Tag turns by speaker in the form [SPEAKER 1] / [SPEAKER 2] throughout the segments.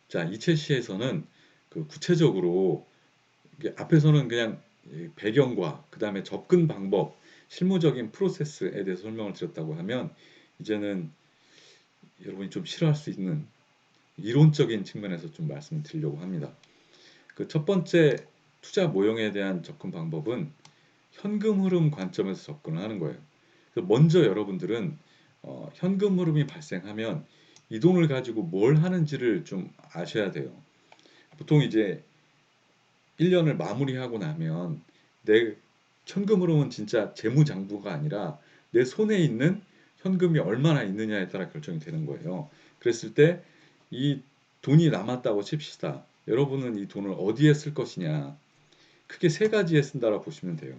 [SPEAKER 1] 자, 이채시에서는 그 구체적으로 이게 앞에서는 그냥 배경과 그 다음에 접근 방법, 실무적인 프로세스에 대해서 설명을 드렸다고 하면 이제는 여러분이 좀 싫어할 수 있는 이론적인 측면에서 좀 말씀을 드리려고 합니다. 그 첫 번째 투자 모형에 대한 접근 방법은 현금 흐름 관점에서 접근을 하는 거예요. 그래서 먼저 여러분들은 현금 흐름이 발생하면 이 돈을 가지고 뭘 하는지를 좀 아셔야 돼요. 보통 이제 1년을 마무리하고 나면 내 현금 흐름은 진짜 재무장부가 아니라 내 손에 있는 현금이 얼마나 있느냐에 따라 결정이 되는 거예요. 그랬을 때 이 돈이 남았다고 칩시다. 여러분은 이 돈을 어디에 쓸 것이냐. 크게 세 가지에 쓴다고 보시면 돼요.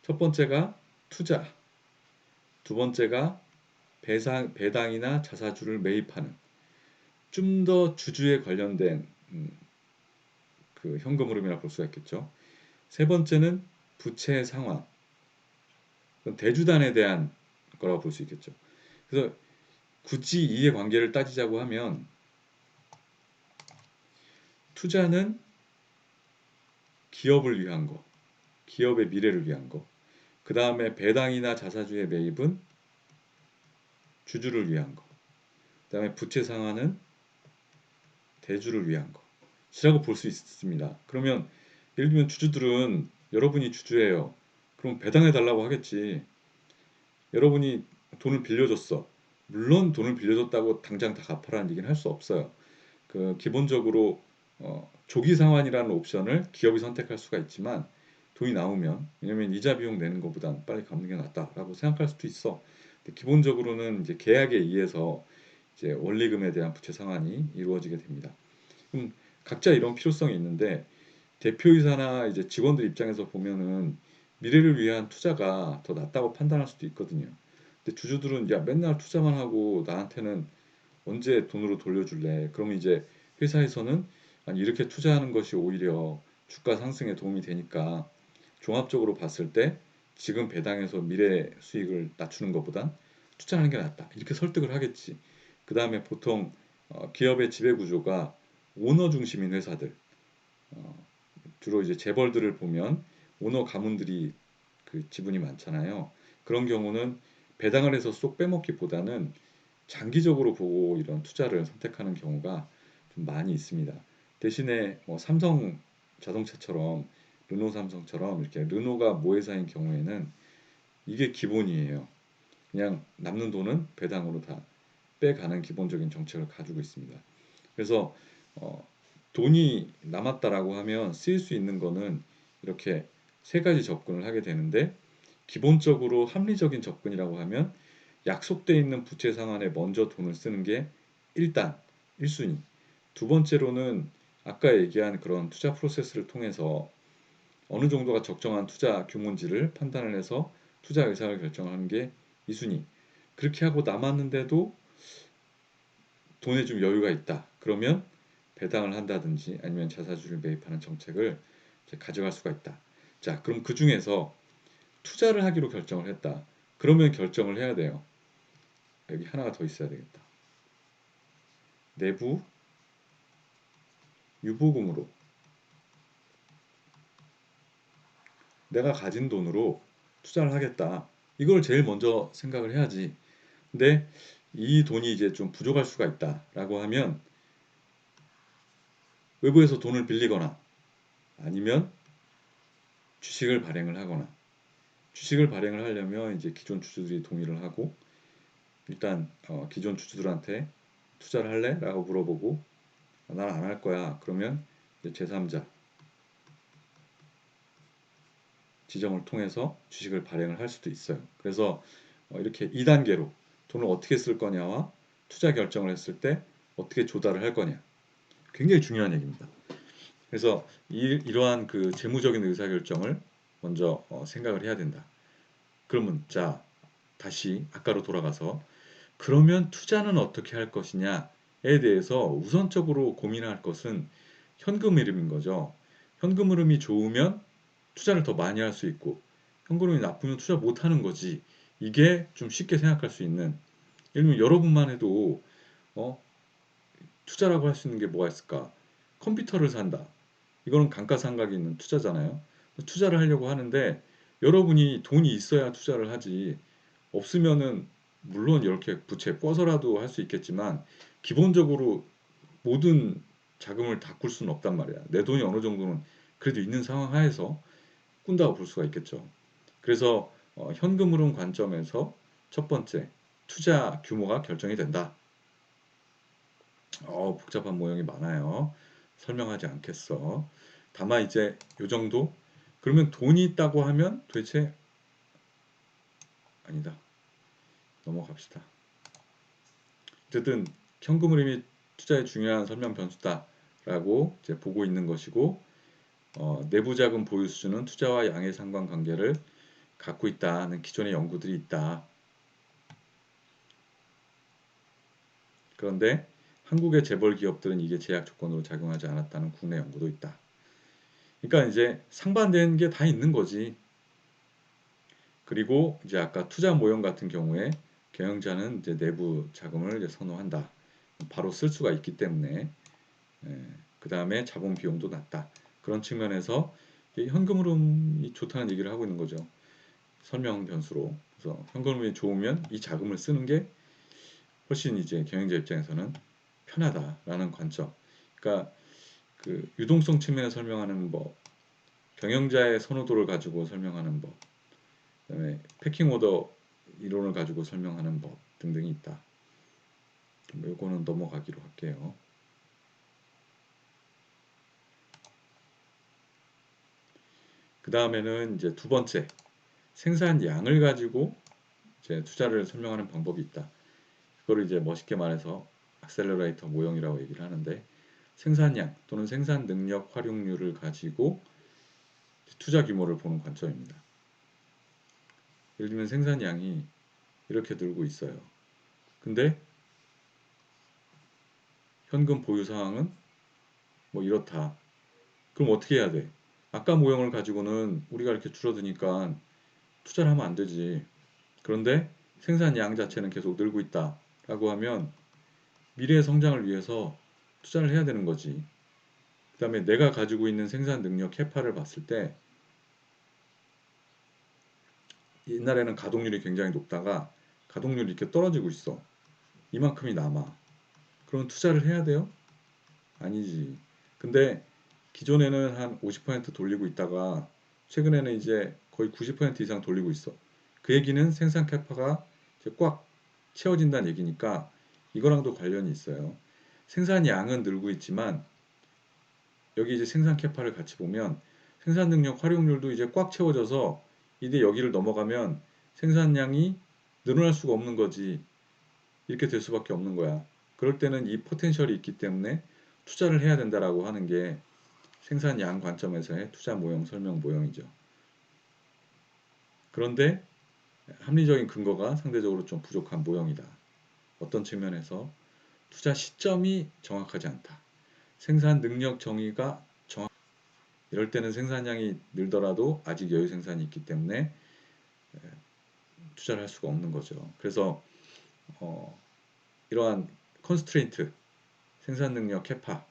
[SPEAKER 1] 첫 번째가 투자, 두 번째가 배당이나 자사주를 매입하는 좀 더 주주에 관련된 그 현금 흐름이라고 볼 수가 있겠죠. 세 번째는 부채 상환, 대주단에 대한 거라고 볼 수 있겠죠. 그래서 굳이 이해관계를 따지자고 하면 투자는 기업을 위한 거, 기업의 미래를 위한 거, 그 다음에 배당이나 자사주의 매입은 주주를 위한 거, 그 다음에 부채 상환은 대주를 위한 것이라고 볼 수 있습니다. 그러면 예를 들면 주주들은 여러분이 주주예요. 그럼 배당해 달라고 하겠지. 여러분이 돈을 빌려줬어. 물론 돈을 빌려줬다고 당장 다 갚아라는 얘기는 할 수 없어요. 그 기본적으로 조기 상환이라는 옵션을 기업이 선택할 수가 있지만 돈이 나오면 왜냐면 이자 비용 내는 것보단 빨리 갚는 게 낫다라고 생각할 수도 있어. 근데 기본적으로는 이제 계약에 의해서 이제 원리금에 대한 부채 상환이 이루어지게 됩니다. 각자 이런 필요성이 있는데 대표이사나 이제 직원들 입장에서 보면은 미래를 위한 투자가 더 낫다고 판단할 수도 있거든요. 근데 주주들은 야 맨날 투자만 하고 나한테는 언제 돈으로 돌려줄래? 그러면 이제 회사에서는 아니 이렇게 투자하는 것이 오히려 주가 상승에 도움이 되니까 종합적으로 봤을 때 지금 배당에서 미래 수익을 낮추는 것보단 투자하는 게 낫다. 이렇게 설득을 하겠지. 그 다음에 보통 기업의 지배 구조가 오너 중심인 회사들, 어, 주로 이제 재벌들을 보면 오너 가문들이 그 지분이 많잖아요. 그런 경우는 배당을 해서 쏙 빼먹기보다는 장기적으로 보고 이런 투자를 선택하는 경우가 좀 많이 있습니다. 대신에 뭐 삼성 자동차처럼 르노 삼성처럼 이렇게 르노가 모회사인 경우에는 이게 기본이에요. 그냥 남는 돈은 배당으로 다 빼가는 기본적인 정책을 가지고 있습니다. 그래서 어, 돈이 남았다라고 하면 쓰일 수 있는 거는 이렇게 세 가지 접근을 하게 되는데 기본적으로 합리적인 접근이라고 하면 약속돼 있는 부채 상환에 먼저 돈을 쓰는 게 일단 1순위. 두 번째로는 아까 얘기한 그런 투자 프로세스를 통해서 어느 정도가 적정한 투자 규모인지를 판단을 해서 투자 의사를 결정하는 게 2순위. 그렇게 하고 남았는데도 돈에 좀 여유가 있다. 그러면 배당을 한다든지 아니면 자사주를 매입하는 정책을 이제 가져갈 수가 있다. 자, 그럼 그 중에서 투자를 하기로 결정을 했다. 그러면 결정을 해야 돼요. 여기 하나가 더 있어야 되겠다. 내부 유보금으로 내가 가진 돈으로 투자를 하겠다. 이걸 제일 먼저 생각을 해야지. 근데 이 돈이 이제 좀 부족할 수가 있다라고 하면 외부에서 돈을 빌리거나 아니면 주식을 발행을 하거나 주식을 발행을 하려면 이제 기존 주주들이 동의를 하고 일단 기존 주주들한테 투자를 할래? 라고 물어보고 난 안 할 거야. 그러면 이제 제3자 지정을 통해서 주식을 발행을 할 수도 있어요. 그래서 이렇게 2단계로 돈을 어떻게 쓸 거냐와 투자 결정을 했을 때 어떻게 조달을 할 거냐. 굉장히 중요한 얘기입니다. 그래서 이러한 그 재무적인 의사결정을 먼저 생각을 해야 된다. 그러면 자 다시 아까로 돌아가서 그러면 투자는 어떻게 할 것이냐에 대해서 우선적으로 고민할 것은 현금 흐름인 거죠. 현금 흐름이 좋으면 투자를 더 많이 할 수 있고 현금 흐름이 나쁘면 투자 못 하는 거지. 이게 좀 쉽게 생각할 수 있는 예를 들면 여러분만 해도 어? 투자라고 할 수 있는 게 뭐가 있을까? 컴퓨터를 산다. 이거는 감가상각이 있는 투자잖아요. 투자를 하려고 하는데 여러분이 돈이 있어야 투자를 하지. 없으면은 물론 이렇게 부채 꿔서라도 할 수 있겠지만 기본적으로 모든 자금을 다 꿀 수는 없단 말이야. 내 돈이 어느 정도는 그래도 있는 상황 하에서 꾼다고 볼 수가 있겠죠. 그래서 현금 흐름 관점에서 첫 번째, 투자 규모가 결정이 된다. 복잡한 모형이 많아요. 설명하지 않겠어. 다만 이제 요 정도? 그러면 돈이 있다고 하면 도대체 아니다. 넘어갑시다. 어쨌든 현금 흐름이 투자의 중요한 설명 변수다라고 이제 보고 있는 것이고 내부 자금 보유 수준은 투자와 양의 상관관계를 갖고 있다는 기존의 연구들이 있다. 그런데 한국의 재벌 기업들은 이게 제약 조건으로 작용하지 않았다는 국내 연구도 있다. 그러니까 이제 상반된 게 다 있는 거지. 그리고 이제 아까 투자 모형 같은 경우에 경영자는 이제 내부 자금을 이제 선호한다. 바로 쓸 수가 있기 때문에 그 다음에 자본 비용도 낮다. 그런 측면에서 현금 흐름이 좋다는 얘기를 하고 있는 거죠. 설명 변수로. 그래서 현금 흐름이 좋으면 이 자금을 쓰는 게 훨씬 이제 경영자 입장에서는 편하다라는 관점. 그러니까 그 유동성 측면에 설명하는 법, 경영자의 선호도를 가지고 설명하는 법, 그다음에 패킹 오더 이론을 가지고 설명하는 법 등등이 있다. 이거는 넘어가기로 할게요. 그 다음에는 이제 두 번째 생산량을 가지고 이제 투자를 설명하는 방법이 있다. 그거를 이제 멋있게 말해서 악셀러레이터 모형이라고 얘기를 하는데 생산량 또는 생산 능력 활용률을 가지고 투자 규모를 보는 관점입니다. 예를 들면 생산량이 이렇게 늘고 있어요. 근데 현금 보유 상황은 뭐 이렇다. 그럼 어떻게 해야 돼? 아까 모형을 가지고는 우리가 이렇게 줄어드니까 투자를 하면 안 되지. 그런데 생산량 자체는 계속 늘고 있다라고 하면 미래의 성장을 위해서 투자를 해야 되는 거지. 그 다음에 내가 가지고 있는 생산 능력 캐파를 봤을 때 옛날에는 가동률이 굉장히 높다가 가동률이 이렇게 떨어지고 있어. 이만큼이 남아. 그럼 투자를 해야 돼요? 아니지. 근데 기존에는 한 50% 돌리고 있다가 최근에는 이제 거의 90% 이상 돌리고 있어. 그 얘기는 생산 캐파가 이제 꽉 채워진다는 얘기니까 이거랑도 관련이 있어요. 생산량은 늘고 있지만 여기 이제 생산 캐파를 같이 보면 생산 능력 활용률도 이제 꽉 채워져서 이제 여기를 넘어가면 생산량이 늘어날 수가 없는 거지. 이렇게 될 수밖에 없는 거야. 그럴 때는 이 포텐셜이 있기 때문에 투자를 해야 된다라고 하는 게 생산량 관점에서의 투자 모형 설명 모형이죠. 그런데 합리적인 근거가 상대적으로 좀 부족한 모형이다. 어떤 측면에서 투자 시점이 정확하지 않다. 생산 능력 정의가 이럴 때는 생산량이 늘더라도 아직 여유 생산이 있기 때문에 투자를 할 수가 없는 거죠. 그래서 이러한 컨스트레인트, 생산 능력 캐파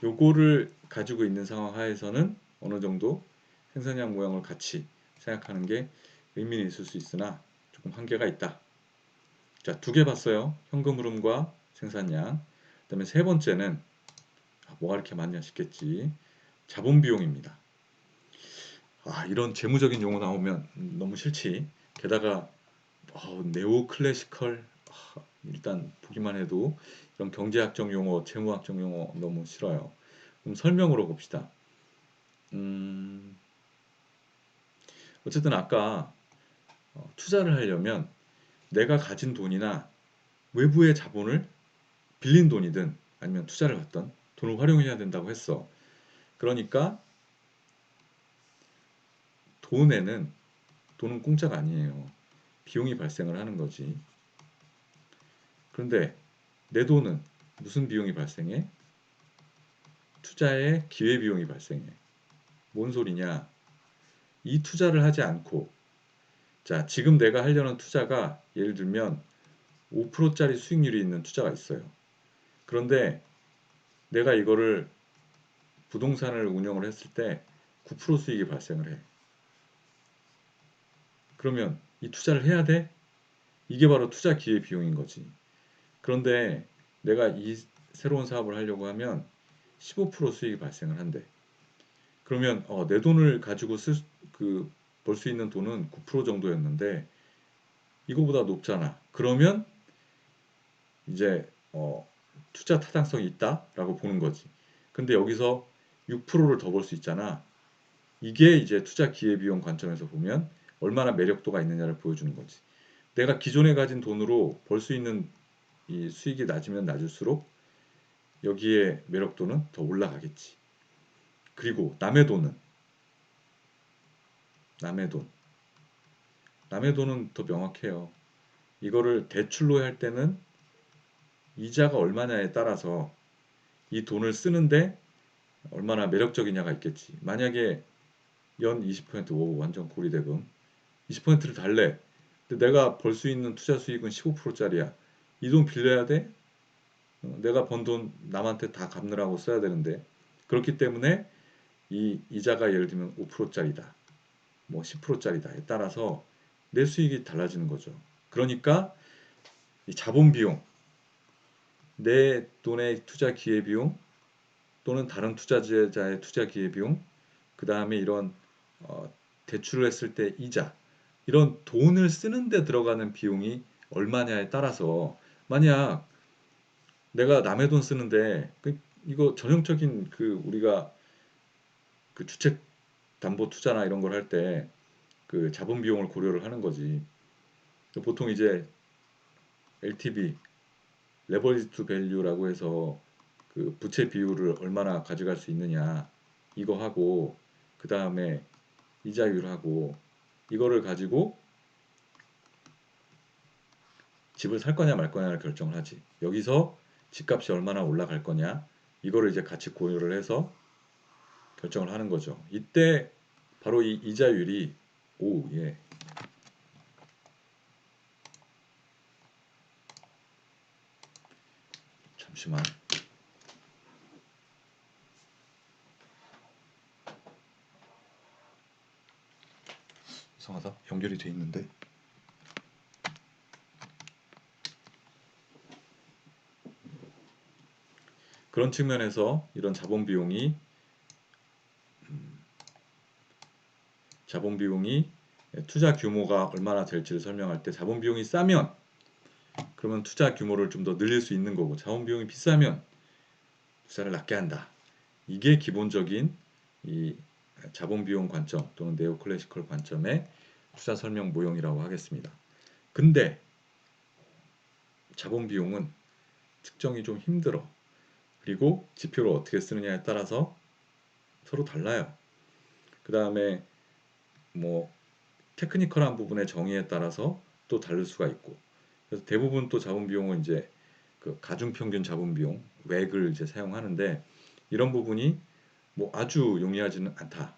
[SPEAKER 1] 요거를 가지고 있는 상황 하에서는 어느 정도 생산량 모형을 같이 생각하는 게 의미는 있을 수 있으나 조금 한계가 있다. 자, 두 개 봤어요. 현금 흐름과 생산량. 그다음에 세 번째는 뭐가 이렇게 많냐 싶겠지. 자본 비용입니다. 이런 재무적인 용어 나오면 너무 싫지. 게다가 네오 클래시컬 일단 보기만 해도 이런 경제학적 용어, 재무학적 용어 너무 싫어요. 그럼 설명으로 봅시다. 어쨌든 아까 투자를 하려면 내가 가진 돈이나 외부의 자본을 빌린 돈이든 아니면 투자를 받던 돈을 활용해야 된다고 했어. 그러니까 돈은 공짜가 아니에요. 비용이 발생을 하는 거지. 그런데 내 돈은 무슨 비용이 발생해? 투자의 기회비용이 발생해. 뭔 소리냐? 이 투자를 하지 않고 자, 지금 내가 하려는 투자가 예를 들면 5%짜리 수익률이 있는 투자가 있어요. 그런데 내가 이거를 부동산을 운영을 했을 때 9% 수익이 발생을 해. 그러면 이 투자를 해야 돼? 이게 바로 투자 기회 비용인 거지. 그런데 내가 이 새로운 사업을 하려고 하면 15% 수익이 발생을 한대. 그러면 내 돈을 가지고 벌 수 있는 돈은 9% 정도였는데 이거보다 높잖아. 그러면 이제 투자 타당성이 있다라고 보는 거지. 근데 여기서 6%를 더 벌 수 있잖아. 이게 이제 투자 기회비용 관점에서 보면 얼마나 매력도가 있느냐를 보여주는 거지. 내가 기존에 가진 돈으로 벌 수 있는 이 수익이 낮으면 낮을수록 여기에 매력도는 더 올라가겠지. 그리고 남의 돈. 남의 돈은 더 명확해요. 이거를 대출로 할 때는 이자가 얼마냐에 따라서 이 돈을 쓰는데 얼마나 매력적이냐가 있겠지. 만약에 연 20% 완전 고리대금 20%를 달래. 근데 내가 벌 수 있는 투자 수익은 15%짜리야. 이 돈 빌려야 돼? 내가 번 돈 남한테 다 갚느라고 써야 되는데. 그렇기 때문에 이 이자가 예를 들면 5%짜리다. 뭐 10%짜리다에 따라서 내 수익이 달라지는 거죠. 그러니까 이 자본 비용, 내 돈의 투자 기회 비용 또는 다른 투자자의 투자 기회 비용, 그 다음에 이런 대출을 했을 때 이자, 이런 돈을 쓰는데 들어가는 비용이 얼마냐에 따라서 만약 내가 남의 돈 쓰는데 이거 전형적인 우리가 주택 담보 투자나 이런 걸 할 때 자본 비용을 고려를 하는 거지. 보통 이제 LTV, 레버리지 투 밸류라고 해서 부채 비율을 얼마나 가져갈 수 있느냐 이거 하고 그 다음에 이자율하고 이거를 가지고 집을 살 거냐 말 거냐를 결정을 하지. 여기서 집값이 얼마나 올라갈 거냐 이거를 이제 같이 고려를 해서 결정을 하는 거죠. 이때 바로 이 이자율이 예. 잠시만. 이상하다. 연결이 돼 있는데. 그런 측면에서 이런 자본 비용이 투자 규모가 얼마나 될지를 설명할 때 자본 비용이 싸면 그러면 투자 규모를 좀 더 늘릴 수 있는 거고 자본 비용이 비싸면 투자를 낮게 한다. 이게 기본적인 이 자본 비용 관점 또는 네오 클래시컬 관점의 투자 설명 모형이라고 하겠습니다. 근데 자본 비용은 측정이 좀 힘들어. 그리고 지표를 어떻게 쓰느냐에 따라서 서로 달라요. 그 다음에 뭐 테크니컬한 부분의 정의에 따라서 또 다를 수가 있고 그래서 대부분 또 자본 비용은 이제 가중평균 자본 비용 웩을 이제 사용하는데 이런 부분이 뭐 아주 용이하지는 않다.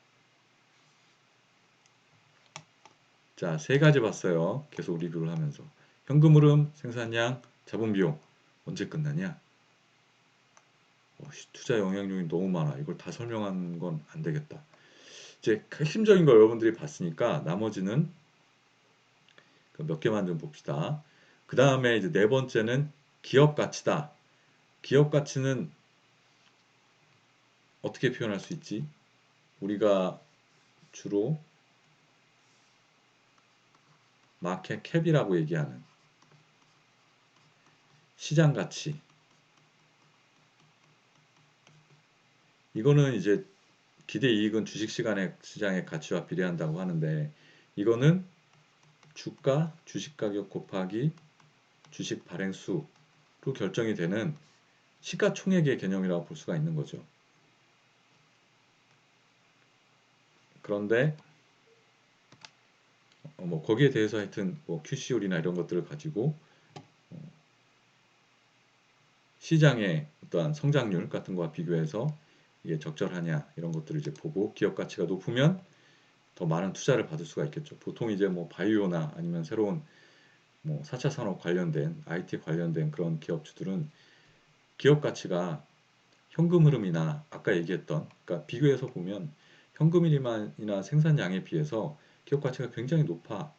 [SPEAKER 1] 자, 세 가지 봤어요. 계속 리뷰를 하면서 현금 흐름, 생산량, 자본 비용 언제 끝나냐? 투자 영향력이 너무 많아. 이걸 다 설명한 건 안 되겠다. 이제 핵심적인 거 여러분들이 봤으니까 나머지는 몇 개만 좀 봅시다. 그 다음에 이제 네 번째는 기업 가치다. 기업 가치는 어떻게 표현할 수 있지? 우리가 주로 마켓 캡이라고 얘기하는 시장 가치. 이거는 이제 기대 이익은 주식 시장의 가치와 비례한다고 하는데 이거는 주가, 주식 가격 곱하기 주식 발행 수로 결정이 되는 시가총액의 개념이라고 볼 수가 있는 거죠. 그런데 뭐 거기에 대해서 하여튼 뭐 QC율이나 이런 것들을 가지고 시장의 어떠한 성장률 같은 거와 비교해서 이게 적절하냐 이런 것들을 이제 보고 기업 가치가 높으면 더 많은 투자를 받을 수가 있겠죠. 보통 이제 뭐 바이오나 아니면 새로운 뭐 4차 산업 관련된 IT 관련된 그런 기업주들은 기업 가치가 현금 흐름이나 아까 얘기했던, 그러니까 비교해서 보면 현금이나 생산량에 비해서 기업 가치가 굉장히 높아.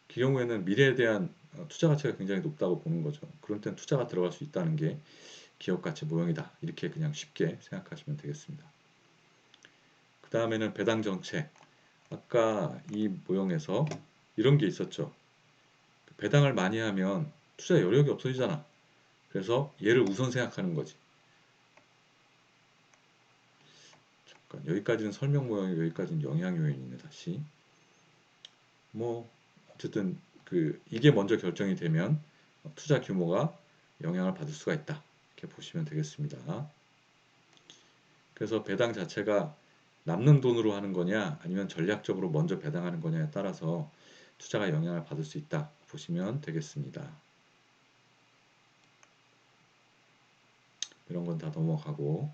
[SPEAKER 1] 그 경우에는 미래에 대한 투자 가치가 굉장히 높다고 보는 거죠. 그런 때는 투자가 들어갈 수 있다는 게 기업 가치 모형이다. 이렇게 그냥 쉽게 생각하시면 되겠습니다. 그 다음에는 배당 정책. 아까 이 모형에서 이런 게 있었죠. 배당을 많이 하면 투자 여력이 없어지잖아. 그래서 얘를 우선 생각하는 거지. 잠깐, 여기까지는 설명 모형이고 여기까지는 영향 요인이네. 다시 뭐 어쨌든 이게 먼저 결정이 되면 투자 규모가 영향을 받을 수가 있다. 이렇게 보시면 되겠습니다. 그래서 배당 자체가 남는 돈으로 하는 거냐 아니면 전략적으로 먼저 배당하는 거냐에 따라서 투자가 영향을 받을 수 있다 보시면 되겠습니다. 이런 건 다 넘어가고,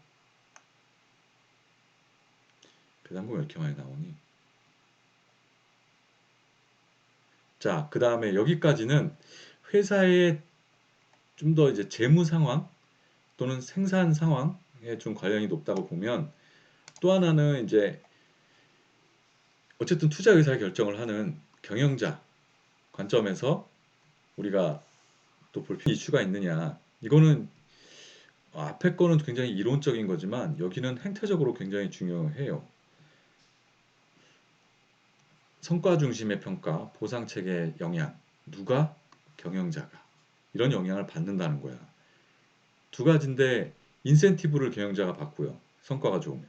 [SPEAKER 1] 배당금 왜 이렇게 많이 나오니? 자, 그 다음에 여기까지는 회사의 좀 더 이제 재무 상황 또는 생산 상황에 좀 관련이 높다고 보면, 또 하나는 이제 어쨌든 투자 의사 결정을 하는 경영자 관점에서 우리가 또 볼 이슈가 있느냐, 이거는 앞에 거는 굉장히 이론적인 거지만 여기는 행태적으로 굉장히 중요해요. 성과 중심의 평가, 보상 체계의 영향, 누가? 경영자가. 이런 영향을 받는다는 거야. 두 가지인데 인센티브를 경영자가 받고요. 성과가 좋으면.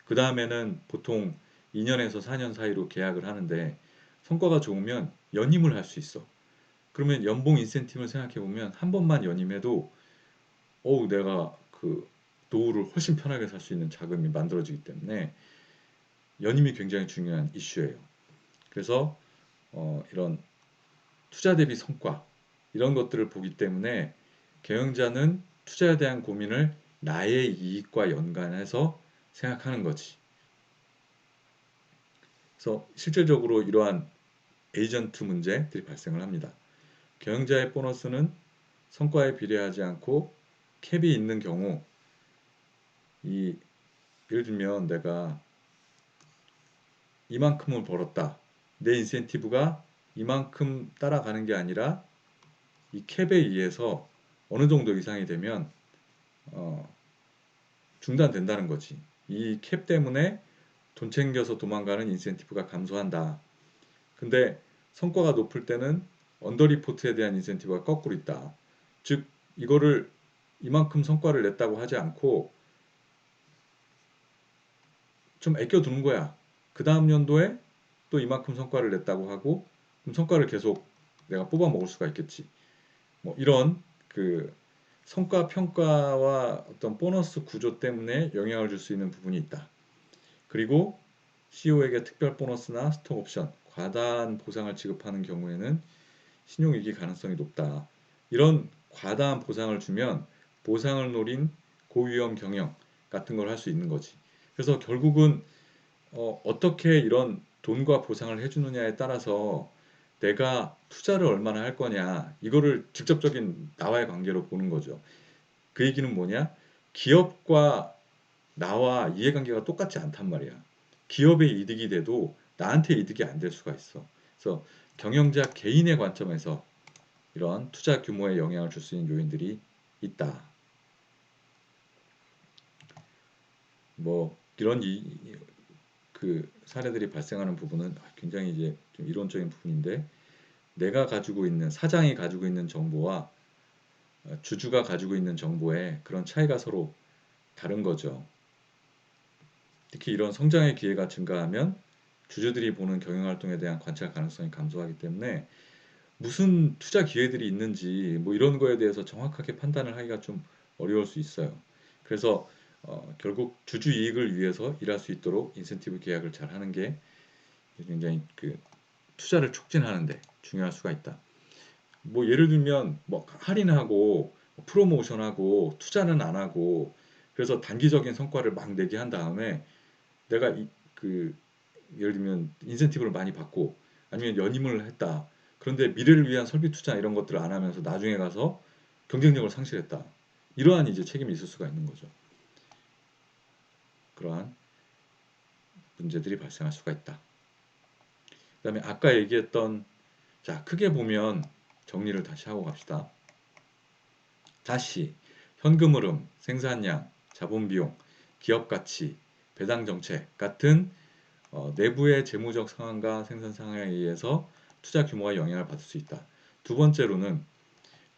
[SPEAKER 1] 그 다음에는 보통 2년에서 4년 사이로 계약을 하는데 성과가 좋으면 연임을 할 수 있어. 그러면 연봉 인센티브를 생각해 보면 한 번만 연임해도 내가 노후를 훨씬 편하게 살 수 있는 자금이 만들어지기 때문에 연임이 굉장히 중요한 이슈예요. 그래서 이런 투자 대비 성과 이런 것들을 보기 때문에 경영자는 투자에 대한 고민을 나의 이익과 연관해서 생각하는 거지. 그래서 실질적으로 이러한 에이전트 문제들이 발생을 합니다. 경영자의 보너스는 성과에 비례하지 않고 캡이 있는 경우, 예를 들면 내가 이만큼을 벌었다. 내 인센티브가 이만큼 따라가는 게 아니라 이 캡에 의해서 어느 정도 이상이 되면 어, 중단된다는 거지. 이 캡 때문에 돈 챙겨서 도망가는 인센티브가 감소한다. 근데 성과가 높을 때는 언더리포트에 대한 인센티브가 거꾸로 있다. 즉 이거를 이만큼 성과를 냈다고 하지 않고 좀 아껴두는 거야. 그 다음 연도에 또 이만큼 성과를 냈다고 하고 그럼 성과를 계속 내가 뽑아 먹을 수가 있겠지. 뭐 이런 성과 평가와 어떤 보너스 구조 때문에 영향을 줄 수 있는 부분이 있다. 그리고 CEO에게 특별 보너스나 스톡 옵션, 과다한 보상을 지급하는 경우에는 신용위기 가능성이 높다. 이런 과다한 보상을 주면 보상을 노린 고위험 경영 같은 걸 할 수 있는 거지. 그래서 결국은 어떻게 이런 돈과 보상을 해주느냐에 따라서 내가 투자를 얼마나 할 거냐 이거를 직접적인 나와의 관계로 보는 거죠. 그 얘기는 뭐냐? 기업과 나와 이해관계가 똑같지 않단 말이야. 기업의 이득이 돼도 나한테 이득이 안 될 수가 있어. 그래서 경영자 개인의 관점에서 이런 투자 규모에 영향을 줄 수 있는 요인들이 있다. 뭐 이런 사례들이 발생하는 부분은 굉장히 이제 좀 이론적인 부분인데, 내가 가지고 있는 사장이 가지고 있는 정보와 주주가 가지고 있는 정보의 그런 차이가 서로 다른 거죠. 특히 이런 성장의 기회가 증가하면 주주들이 보는 경영활동에 대한 관찰 가능성이 감소하기 때문에 무슨 투자 기회들이 있는지 뭐 이런 거에 대해서 정확하게 판단을 하기가 좀 어려울 수 있어요. 그래서 결국 주주 이익을 위해서 일할 수 있도록 인센티브 계약을 잘 하는 게 굉장히 투자를 촉진하는데 중요할 수가 있다. 뭐 예를 들면 뭐 할인하고 프로모션하고 투자는 안 하고 그래서 단기적인 성과를 막 내게 한 다음에 내가 예를 들면 인센티브를 많이 받고 아니면 연임을 했다. 그런데 미래를 위한 설비 투자 이런 것들을 안 하면서 나중에 가서 경쟁력을 상실했다. 이러한 이제 책임이 있을 수가 있는 거죠. 그러한 문제들이 발생할 수가 있다. 그 다음에 아까 얘기했던, 자, 크게 보면 정리를 다시 하고 갑시다. 다시 현금 흐름, 생산량, 자본 비용, 기업 가치, 배당 정책 같은 내부의 재무적 상황과 생산 상황에 의해서 투자 규모가 영향을 받을 수 있다. 두 번째로는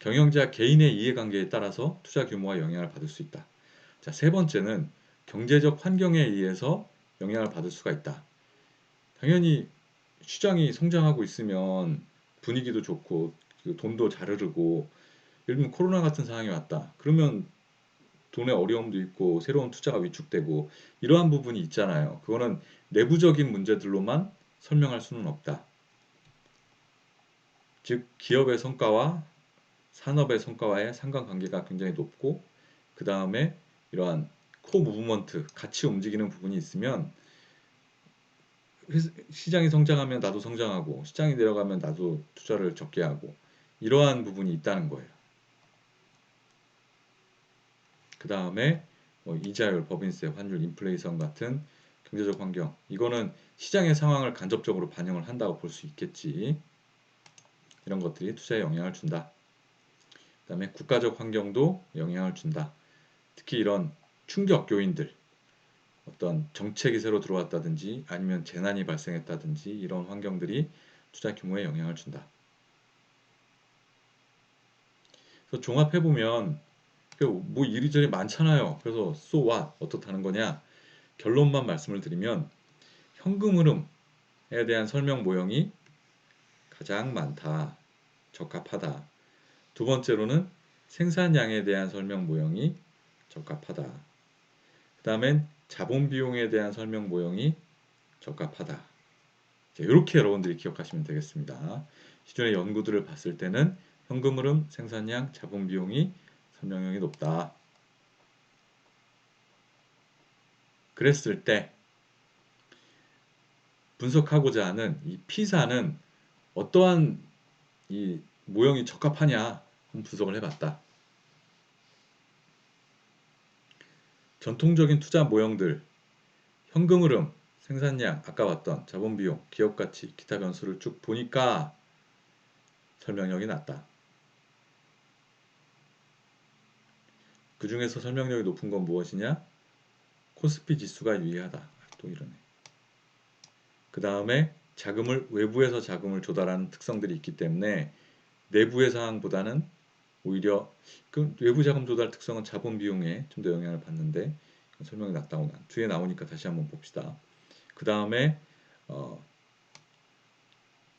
[SPEAKER 1] 경영자 개인의 이해관계에 따라서 투자 규모가 영향을 받을 수 있다. 자, 세 번째는 경제적 환경에 의해서 영향을 받을 수가 있다. 당연히 시장이 성장하고 있으면 분위기도 좋고 돈도 잘 흐르고, 예를 들면 코로나 같은 상황이 왔다. 그러면 돈의 어려움도 있고 새로운 투자가 위축되고 이러한 부분이 있잖아요. 그거는 내부적인 문제들로만 설명할 수는 없다. 즉 기업의 성과와 산업의 성과와의 상관관계가 굉장히 높고, 그 다음에 이러한 코 무브먼트, 같이 움직이는 부분이 있으면 시장이 성장하면 나도 성장하고, 시장이 내려가면 나도 투자를 적게 하고, 이러한 부분이 있다는 거예요. 그 다음에 이자율, 법인세, 환율, 인플레이션 같은 경제적 환경, 이거는 시장의 상황을 간접적으로 반영을 한다고 볼 수 있겠지. 이런 것들이 투자에 영향을 준다. 그 다음에 국가적 환경도 영향을 준다. 특히 이런 충격 요인들, 어떤 정책이 새로 들어왔다든지 아니면 재난이 발생했다든지 이런 환경들이 투자 규모에 영향을 준다. 그래서 종합해보면 뭐 이리저리 많잖아요. 그래서 so what? 어떻다는 거냐? 결론만 말씀을 드리면 현금 흐름에 대한 설명 모형이 가장 많다. 적합하다. 두 번째로는 생산량에 대한 설명 모형이 적합하다. 그 다음엔 자본 비용에 대한 설명 모형이 적합하다. 이렇게 여러분들이 기억하시면 되겠습니다. 기존의 연구들을 봤을 때는 현금 흐름, 생산량, 자본 비용이 설명력이 높다. 그랬을 때 분석하고자 하는 이 P사는 어떠한 이 모형이 적합하냐 분석을 해봤다. 전통적인 투자 모형들, 현금 흐름, 생산량, 아까 봤던 자본 비용, 기업 가치, 기타 변수를 쭉 보니까 설명력이 낮다. 그 중에서 설명력이 높은 건 무엇이냐? 코스피 지수가 유의하다. 또 이러네. 그 다음에 외부에서 자금을 조달하는 특성들이 있기 때문에 내부의 상황보다는 오히려 그 외부 자금 조달 특성은 자본 비용에 좀 더 영향을 받는데 설명이 낮다고 뒤에 나오니까 다시 한번 봅시다. 그 다음에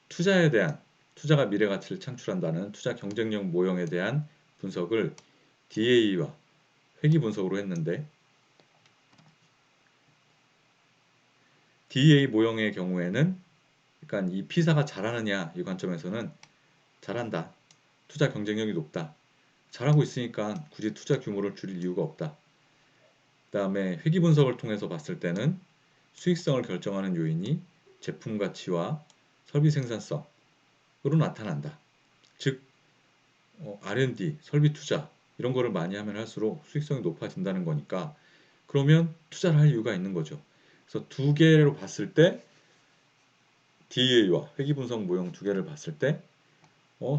[SPEAKER 1] 투자가 미래 가치를 창출한다는 투자 경쟁력 모형에 대한 분석을 DA와 회귀 분석으로 했는데, DA 모형의 경우에는 그러니까 이 P사가 잘하느냐 이 관점에서는 잘한다. 투자 경쟁력이 높다. 잘하고 있으니까 굳이 투자 규모를 줄일 이유가 없다. 그 다음에 회귀 분석을 통해서 봤을 때는 수익성을 결정하는 요인이 제품 가치와 설비 생산성으로 나타난다. 즉 R&D, 설비 투자 이런 거를 많이 하면 할수록 수익성이 높아진다는 거니까, 그러면 투자를 할 이유가 있는 거죠. 그래서 두 개로 봤을 때 DA와 회귀 분석 모형 두 개를 봤을 때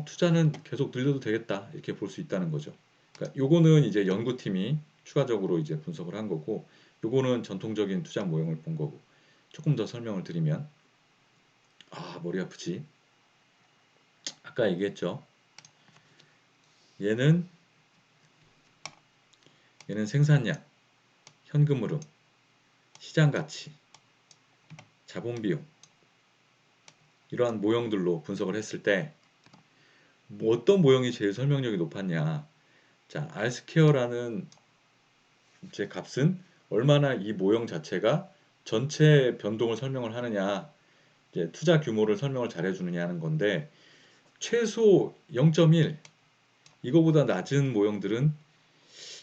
[SPEAKER 1] 투자는 계속 늘려도 되겠다 이렇게 볼 수 있다는 거죠. 그러니까 요거는 이제 연구팀이 추가적으로 이제 분석을 한 거고, 요거는 전통적인 투자 모형을 본 거고. 조금 더 설명을 드리면, 머리 아프지. 아까 얘기했죠. 얘는 생산량, 현금 흐름, 시장 가치, 자본 비용 이러한 모형들로 분석을 했을 때 뭐 어떤 모형이 제일 설명력이 높았냐? 자, R스퀘어라는 제 값은 얼마나 이 모형 자체가 전체 변동을 설명을 하느냐, 이제 투자 규모를 설명을 잘 해주느냐 하는 건데, 최소 0.1 이거보다 낮은 모형들은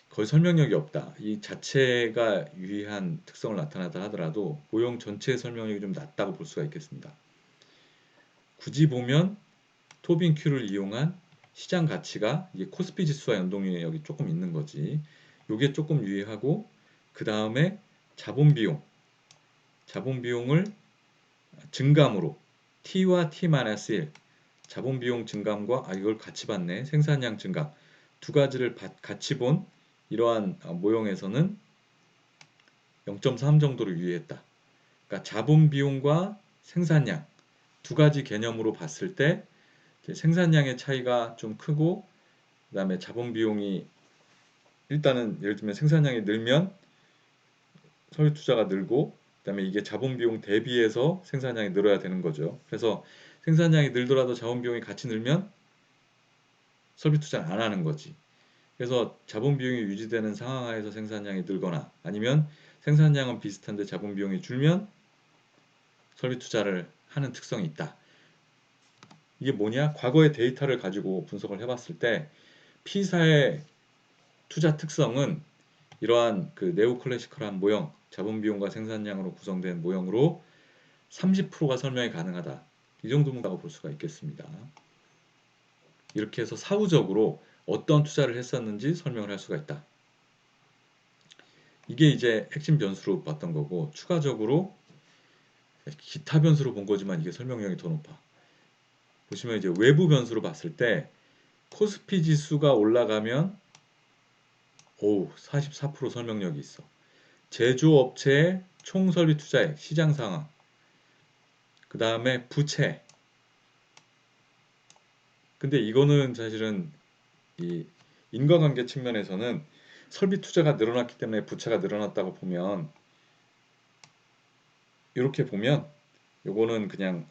[SPEAKER 1] 거의 설명력이 없다. 이 자체가 유의한 특성을 나타나다 하더라도 모형 전체의 설명력이 좀 낮다고 볼 수가 있겠습니다. 굳이 보면 토빈 Q를 이용한 시장 가치가 이게 코스피 지수와 연동력이 조금 있는 거지. 요게 조금 유의하고, 그 다음에 자본 비용을 증감으로 T와 T-1 자본 비용 증감과 이걸 같이 봤네. 생산량 증감 두 가지를 같이 본 이러한 모형에서는 0.3 정도로 유의했다. 그러니까 자본 비용과 생산량 두 가지 개념으로 봤을 때 생산량의 차이가 좀 크고 그 다음에 자본 비용이 일단은 예를 들면 생산량이 늘면 설비 투자가 늘고 그다음에 이게 자본 비용 대비해서 생산량이 늘어야 되는 거죠. 그래서 생산량이 늘더라도 자본 비용이 같이 늘면 설비 투자를 안 하는 거지. 그래서 자본 비용이 유지되는 상황 하에서 생산량이 늘거나 아니면 생산량은 비슷한데 자본 비용이 줄면 설비 투자를 하는 특성이 있다. 이게 뭐냐? 과거의 데이터를 가지고 분석을 해봤을 때 P사의 투자 특성은 이러한 그 네오클래시컬한 모형, 자본 비용과 생산량으로 구성된 모형으로 30%가 설명이 가능하다. 이 정도라고 볼 수가 있겠습니다. 이렇게 해서 사후적으로 어떤 투자를 했었는지 설명을 할 수가 있다. 이게 이제 핵심 변수로 봤던 거고 추가적으로 기타 변수로 본 거지만 이게 설명력이 더 높아. 보시면 이제 외부 변수로 봤을 때 코스피 지수가 올라가면 44% 설명력이 있어. 제조업체의 총설비 투자액, 시장 상황, 그 다음에 부채. 근데 이거는 사실은 이 인과관계 측면에서는 설비 투자가 늘어났기 때문에 부채가 늘어났다고 보면 이렇게 보면 요거는 그냥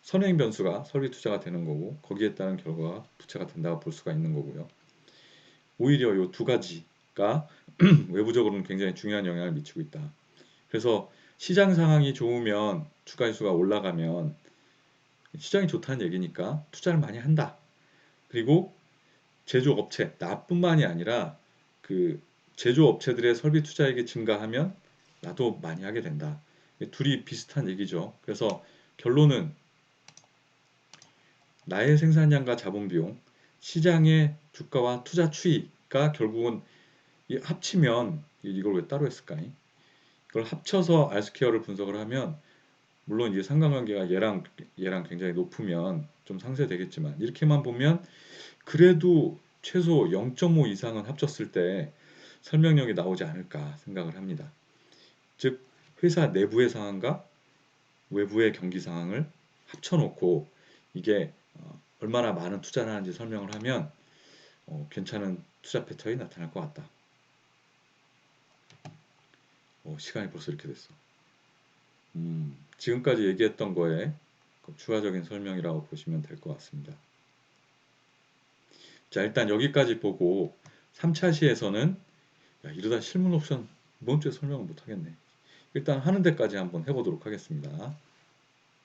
[SPEAKER 1] 선행 변수가 설비 투자가 되는 거고 거기에 따른 결과가 부채가 된다고 볼 수가 있는 거고요. 오히려 요 두 가지가 외부적으로는 굉장히 중요한 영향을 미치고 있다. 그래서 시장 상황이 좋으면 주가 지수가 올라가면 시장이 좋다는 얘기니까 투자를 많이 한다. 그리고 제조업체 나뿐만이 아니라 그 제조업체들의 설비 투자액이 증가하면 나도 많이 하게 된다. 둘이 비슷한 얘기죠. 그래서 결론은 나의 생산량과 자본 비용, 시장의 주가와 투자 추이가 결국은 합치면 이걸 왜 따로 했을까? 이걸 합쳐서 R스퀘어를 분석을 하면 물론 이제 상관관계가 얘랑 굉장히 높으면 좀 상쇄되겠지만 이렇게만 보면 그래도 최소 0.5 이상은 합쳤을 때 설명력이 나오지 않을까 생각을 합니다. 즉 회사 내부의 상황과 외부의 경기 상황을 합쳐놓고 이게 얼마나 많은 투자를 하는지 설명을 하면 괜찮은 투자 패턴이 나타날 것 같다. 시간이 벌써 이렇게 됐어. 지금까지 얘기했던 거에 추가적인 설명이라고 보시면 될 것 같습니다. 자, 일단 여기까지 보고 3차 시에서는 이러다 실물 옵션 이번 주에 설명을 못 하겠네. 일단 하는 데까지 한번 해보도록 하겠습니다.